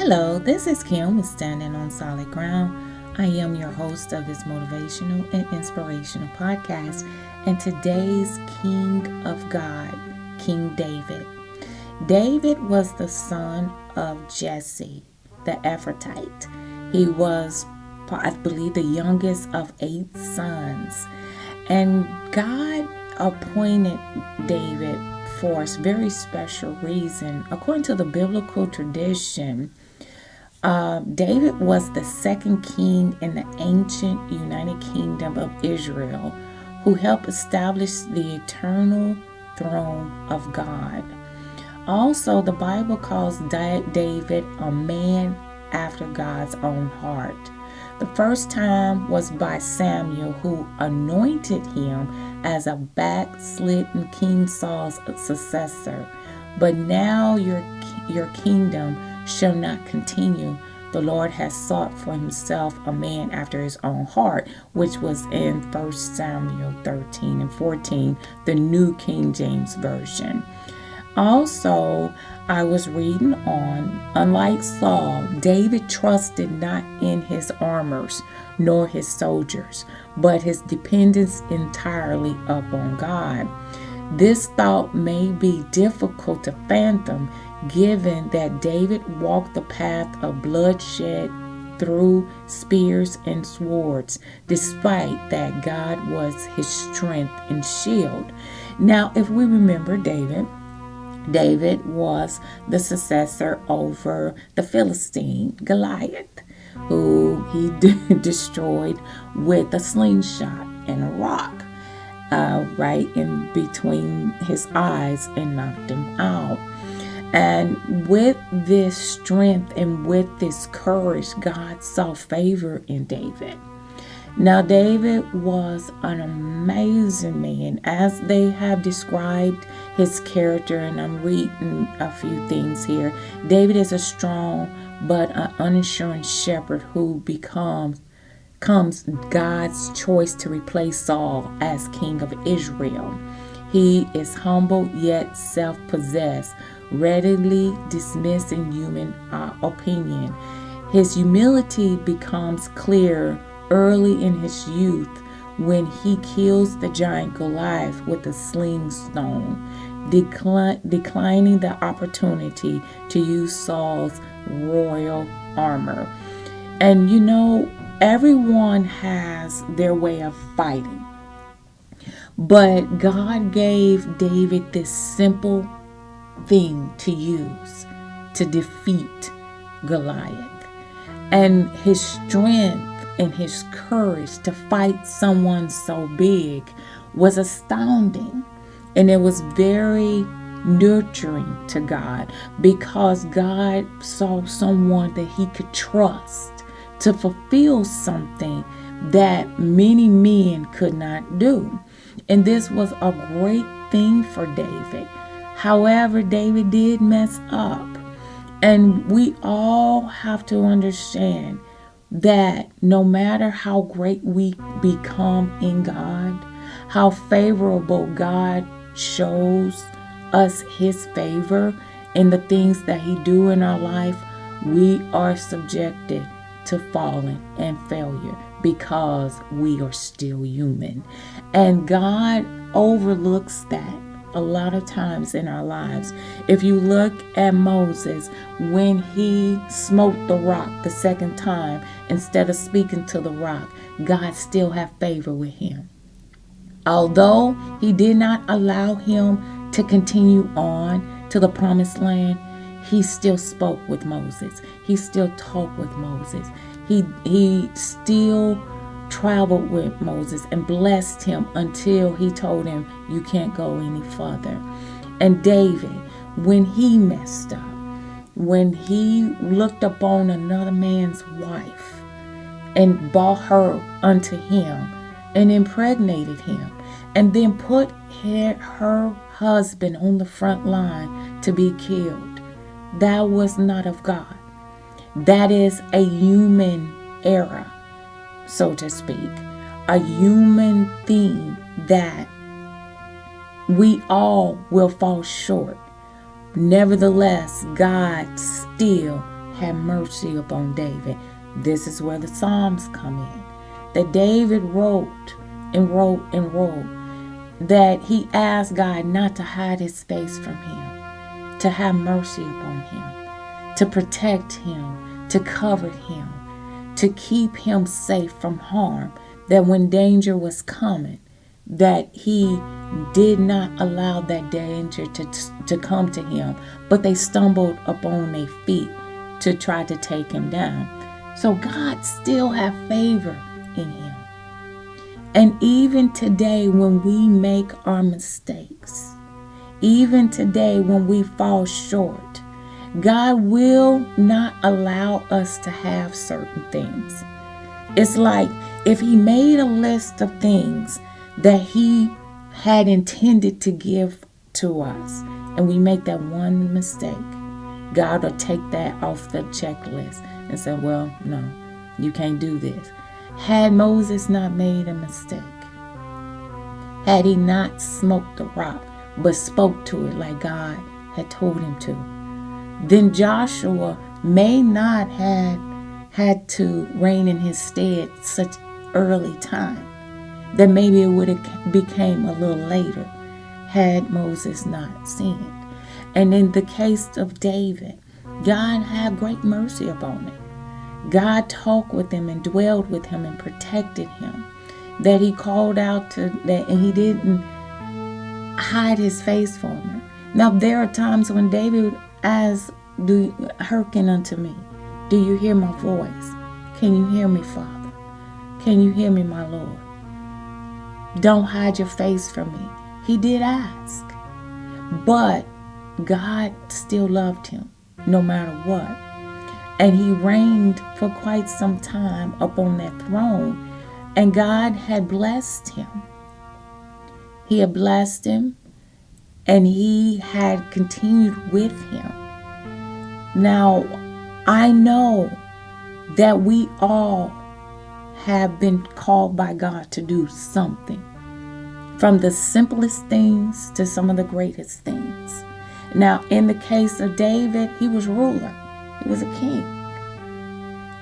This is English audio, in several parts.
Hello, this is Kim with Standing on Solid Ground. I am your host of this motivational and inspirational podcast, and today's King of God, King David. David was the son of Jesse, the Ephrathite. He was, I believe, the youngest of 8 sons, and God appointed David for a very special reason. According to the biblical tradition, David was the second king in the ancient United Kingdom of Israel who helped establish the eternal throne of God. Also, the Bible calls David a man after God's own heart. The first time was by Samuel, who anointed him as a backslidden King Saul's successor. But now your kingdom shall not continue. The Lord has sought for himself a man after his own heart, which was in 1 Samuel 13 and 14, the New King James Version. Also, I was reading on, unlike Saul, David trusted not in his armors nor his soldiers, but his dependence entirely upon God. This thought may be difficult to fathom, given that David walked the path of bloodshed through spears and swords, despite that God was his strength and shield. Now, if we remember David was the successor over the Philistine Goliath, who he destroyed with a slingshot and a rock right in between his eyes and knocked him out. And with this strength and with this courage, God saw favor in David. Now, David was an amazing man, as they have described his character, and I'm reading a few things here. David is a strong but an uninsured shepherd who becomes God's choice to replace Saul as king of Israel. He is humble yet self-possessed, readily dismissing human opinion. His humility becomes clear early in his youth when he kills the giant Goliath with a sling stone, declining the opportunity to use Saul's royal armor. And everyone has their way of fighting, but God gave David this simple thing to use to defeat Goliath, and his strength and his courage to fight someone so big was astounding, and it was very nurturing to God, because God saw someone that he could trust to fulfill something that many men could not do. And this was a great thing for David. However, David did mess up. And we all have to understand that no matter how great we become in God, how favorable God shows us his favor in the things that he do in our life, we are subjected to falling and failure because we are still human. And God overlooks that a lot of times in our lives. If you look at Moses, when he smote the rock the second time, instead of speaking to the rock, God still had favor with him. Although he did not allow him to continue on to the promised land, he still spoke with Moses. He still talked with Moses. He still traveled with Moses and blessed him until he told him, you can't go any further. And David, when he messed up, when he looked upon another man's wife and brought her unto him and impregnated him, and then put her husband on the front line to be killed, that was not of God. That is a human error, so to speak, a human thing that we all will fall short. Nevertheless, God still had mercy upon David. This is where the Psalms come in. That David wrote and wrote and wrote that he asked God not to hide his face from him, to have mercy upon him, to protect him, to cover him, to keep him safe from harm, that when danger was coming, that he did not allow that danger to come to him, but they stumbled upon their feet to try to take him down. So God still had favor in him. And even today when we make our mistakes, even today when we fall short, God will not allow us to have certain things. It's like if he made a list of things that he had intended to give to us, and we make that one mistake, God will take that off the checklist and say, well, no, you can't do this. Had Moses not made a mistake, had he not smoked the rock, but spoke to it like God had told him to, then Joshua may not have had to reign in his stead such early time, that maybe it would have became a little later had Moses not sinned. And in the case of David, God had great mercy upon him. God talked with him and dwelled with him and protected him. That he called out to that, and he didn't hide his face from him. Now there are times when David would ask, hearken unto me. Do you hear my voice? Can you hear me, Father? Can you hear me, my Lord? Don't hide your face from me. He did ask. But God still loved him no matter what. And he reigned for quite some time upon that throne. And God had blessed him. He had blessed him. And he had continued with him. Now, I know that we all have been called by God to do something. From the simplest things to some of the greatest things. Now, in the case of David, he was ruler. He was a king.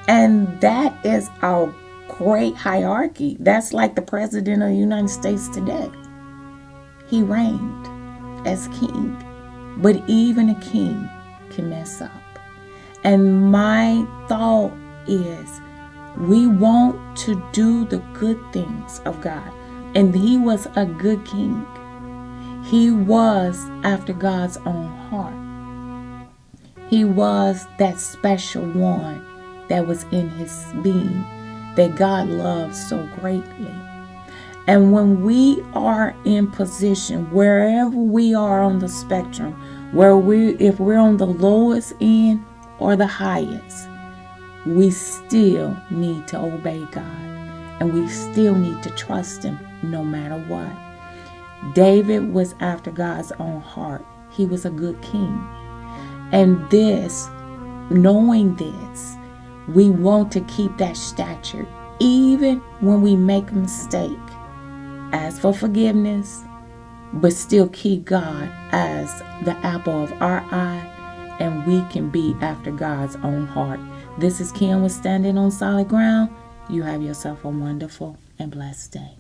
And that is our great hierarchy. That's like the president of the United States today. He reigned as king. But even a king can mess up. And my thought is, we want to do the good things of God. And he was a good king. He was after God's own heart. He was that special one that was in his being that God loved so greatly. And when we are in position, wherever we are on the spectrum, if we're on the lowest end or the highest, we still need to obey God. And we still need to trust him no matter what. David was after God's own heart. He was a good king. And this, knowing this, we want to keep that stature even when we make a mistake. Ask for forgiveness, but still keep God as the apple of our eye, and we can be after God's own heart. This is Kim with Standing on Solid Ground. You have yourself a wonderful and blessed day.